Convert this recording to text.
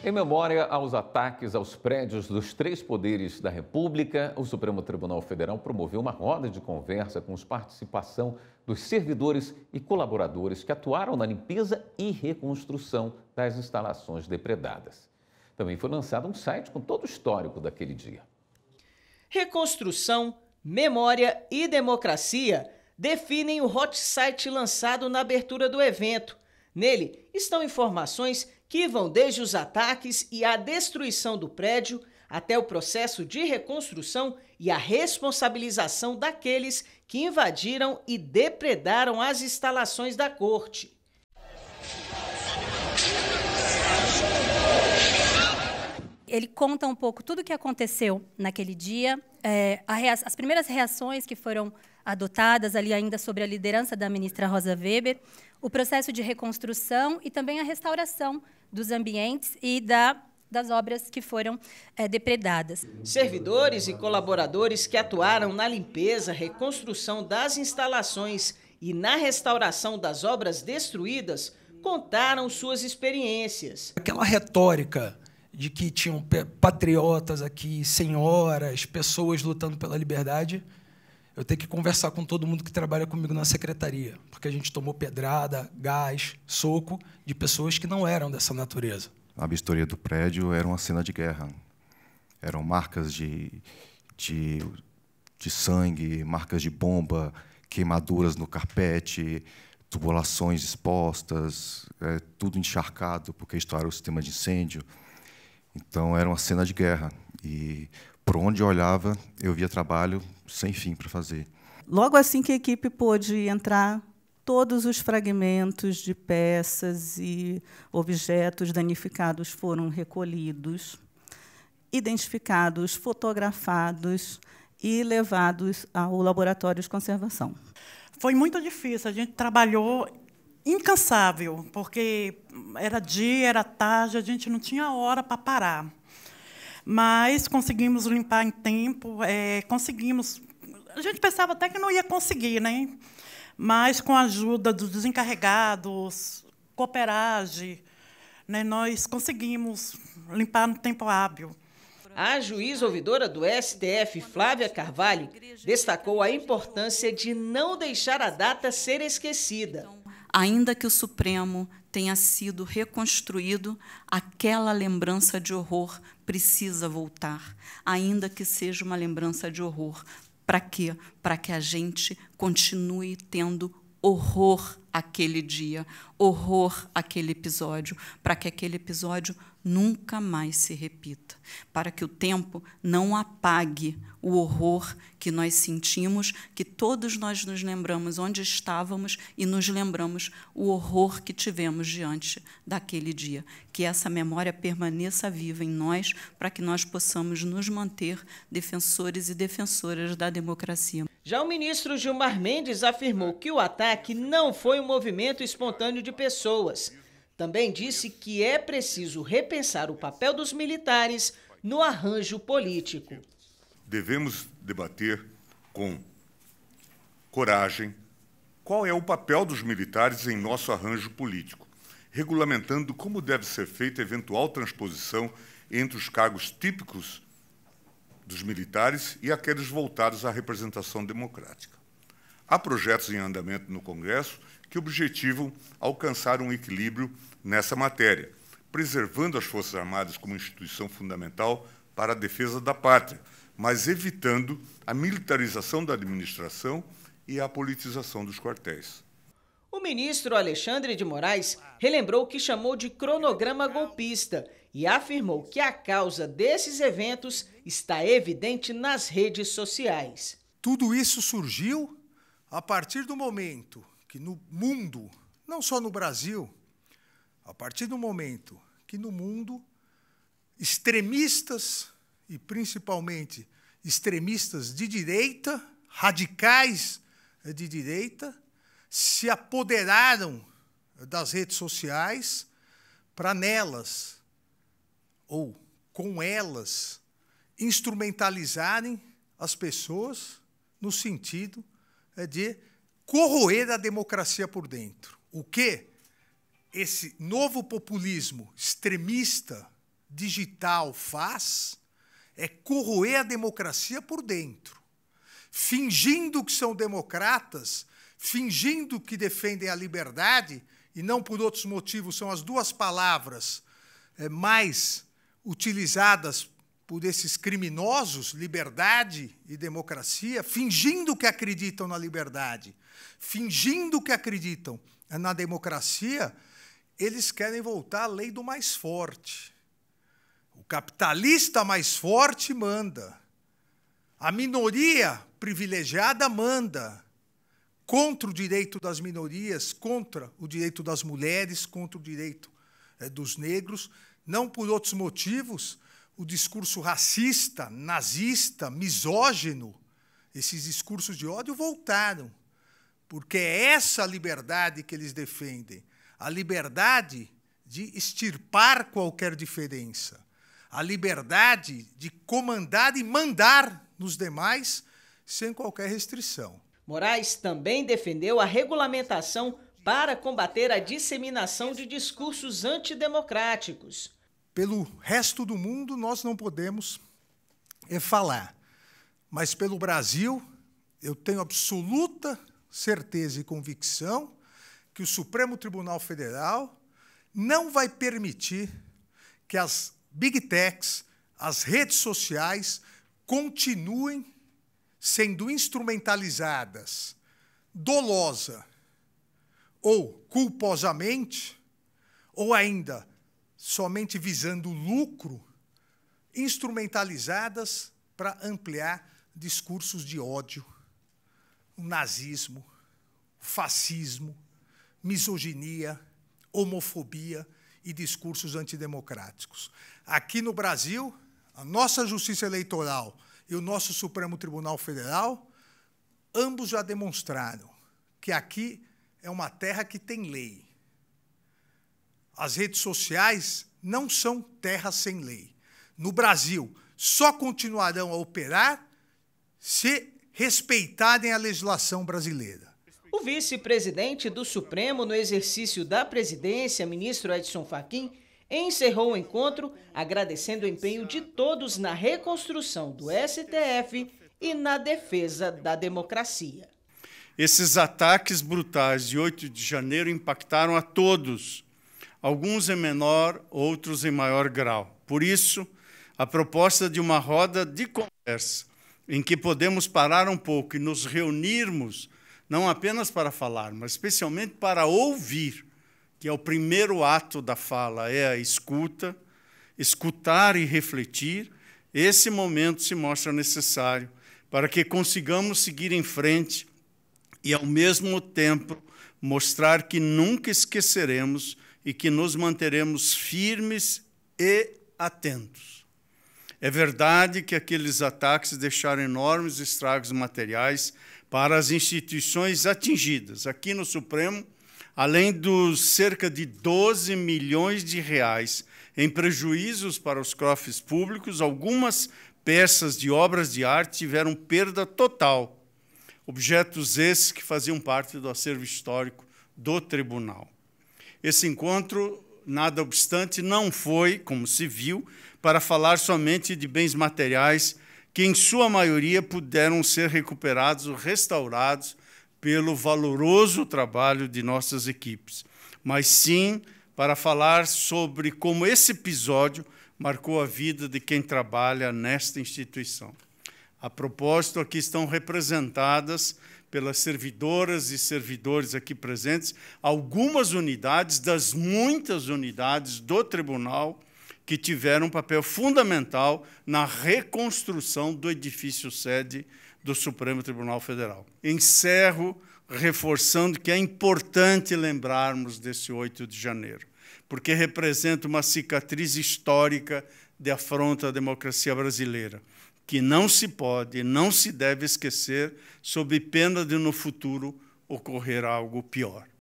Em memória aos ataques aos prédios dos três poderes da República, o Supremo Tribunal Federal promoveu uma roda de conversa com participação dos servidores e colaboradores que atuaram na limpeza e reconstrução das instalações depredadas. Também foi lançado um site com todo o histórico daquele dia. Reconstrução, memória e democracia definem o hot site lançado na abertura do evento. Nele estão informações que vão desde os ataques e a destruição do prédio até o processo de reconstrução e a responsabilização daqueles que invadiram e depredaram as instalações da corte. Ele conta um pouco tudo o que aconteceu naquele dia, as primeiras reações que foram adotadas ali ainda sobre a liderança da ministra Rosa Weber, o processo de reconstrução e também a restauração dos ambientes e das obras que foram depredadas. Servidores e colaboradores que atuaram na limpeza, reconstrução das instalações e na restauração das obras destruídas contaram suas experiências. Aquela retórica de que tinham patriotas aqui, senhoras, pessoas lutando pela liberdade, eu tenho que conversar com todo mundo que trabalha comigo na secretaria, porque a gente tomou pedrada, gás, soco de pessoas que não eram dessa natureza. A vistoria do prédio era uma cena de guerra. Eram marcas de sangue, marcas de bomba, queimaduras no carpete, tubulações expostas, tudo encharcado, porque estourou o sistema de incêndio. Então, era uma cena de guerra. E, por onde eu olhava, eu via trabalho sem fim para fazer. Logo assim que a equipe pôde entrar, todos os fragmentos de peças e objetos danificados foram recolhidos, identificados, fotografados e levados ao laboratório de conservação. Foi muito difícil, a gente trabalhou incansável, porque era dia, era tarde, a gente não tinha hora para parar. Mas conseguimos limpar em tempo, conseguimos. A gente pensava até que não ia conseguir, né? Mas, com a ajuda dos desencarregados, cooperagem, né, nós conseguimos limpar no tempo hábil. A juíza ouvidora do STF, Flávia Carvalho, destacou a importância de não deixar a data ser esquecida. Ainda que o Supremo tenha sido reconstruído, aquela lembrança de horror precisa voltar, ainda que seja uma lembrança de horror. Para quê? Para que a gente continue tendo horror àquele dia, horror àquele episódio, para que aquele episódio nunca mais se repita, para que o tempo não apague o horror que nós sentimos, que todos nós nos lembramos onde estávamos e nos lembramos o horror que tivemos diante daquele dia. Que essa memória permaneça viva em nós, para que nós possamos nos manter defensores e defensoras da democracia. Já o ministro Gilmar Mendes afirmou que o ataque não foi um movimento espontâneo de pessoas. Também disse que é preciso repensar o papel dos militares no arranjo político. Devemos debater com coragem qual é o papel dos militares em nosso arranjo político, regulamentando como deve ser feita a eventual transposição entre os cargos típicos dos militares e aqueles voltados à representação democrática. Há projetos em andamento no Congresso que objetivam alcançar um equilíbrio nessa matéria, preservando as Forças Armadas como instituição fundamental para a defesa da pátria, mas evitando a militarização da administração e a politização dos quartéis. O ministro Alexandre de Moraes relembrou o que chamou de cronograma golpista e afirmou que a causa desses eventos está evidente nas redes sociais. Tudo isso surgiu a partir do momento que no mundo, não só no Brasil, a partir do momento que no mundo extremistas, e principalmente extremistas de direita, radicais de direita, se apoderaram das redes sociais para nelas, ou com elas, instrumentalizarem as pessoas no sentido de corroer a democracia por dentro. O que esse novo populismo extremista digital faz é corroer a democracia por dentro, fingindo que são democratas, fingindo que defendem a liberdade, e não por outros motivos, são as duas palavras mais utilizadas por esses criminosos, liberdade e democracia, fingindo que acreditam na liberdade, fingindo que acreditam na democracia, eles querem voltar à lei do mais forte. O capitalista mais forte manda. A minoria privilegiada manda. Contra o direito das minorias, contra o direito das mulheres, contra o direito dos negros, não por outros motivos. O discurso racista, nazista, misógino, esses discursos de ódio voltaram, porque é essa a liberdade que eles defendem, a liberdade de extirpar qualquer diferença, a liberdade de comandar e mandar nos demais sem qualquer restrição. Moraes também defendeu a regulamentação para combater a disseminação de discursos antidemocráticos. Pelo resto do mundo, nós não podemos falar. Mas pelo Brasil, eu tenho absoluta certeza e convicção que o Supremo Tribunal Federal não vai permitir que as big techs, as redes sociais, continuem sendo instrumentalizadas dolosa ou culposamente, ou ainda somente visando lucro, instrumentalizadas para ampliar discursos de ódio, o nazismo, o fascismo, misoginia, homofobia e discursos antidemocráticos. Aqui no Brasil, a nossa Justiça Eleitoral e o nosso Supremo Tribunal Federal, ambos já demonstraram que aqui é uma terra que tem lei. As redes sociais não são terras sem lei. No Brasil, só continuarão a operar se respeitarem a legislação brasileira. O vice-presidente do Supremo no exercício da presidência, ministro Edson Fachin, encerrou o encontro agradecendo o empenho de todos na reconstrução do STF e na defesa da democracia. Esses ataques brutais de 8 de janeiro impactaram a todos, alguns em menor, outros em maior grau. Por isso, a proposta de uma roda de conversa, em que podemos parar um pouco e nos reunirmos, não apenas para falar, mas especialmente para ouvir, que é o primeiro ato da fala, é a escuta, escutar e refletir, esse momento se mostra necessário para que consigamos seguir em frente e, ao mesmo tempo, mostrar que nunca esqueceremos e que nos manteremos firmes e atentos. É verdade que aqueles ataques deixaram enormes estragos materiais para as instituições atingidas. Aqui no Supremo, além dos cerca de 12 milhões de reais em prejuízos para os cofres públicos, algumas peças de obras de arte tiveram perda total, objetos esses que faziam parte do acervo histórico do tribunal. Esse encontro, nada obstante, não foi, como se viu, para falar somente de bens materiais que, em sua maioria, puderam ser recuperados ou restaurados pelo valoroso trabalho de nossas equipes, mas sim para falar sobre como esse episódio marcou a vida de quem trabalha nesta instituição. A propósito, aqui estão representadas pelas servidoras e servidores aqui presentes, algumas unidades das muitas unidades do tribunal que tiveram um papel fundamental na reconstrução do edifício sede do Supremo Tribunal Federal. Encerro reforçando que é importante lembrarmos desse 8 de janeiro, porque representa uma cicatriz histórica de afronta à democracia brasileira, que não se pode e não se deve esquecer, sob pena de, no futuro, ocorrer algo pior.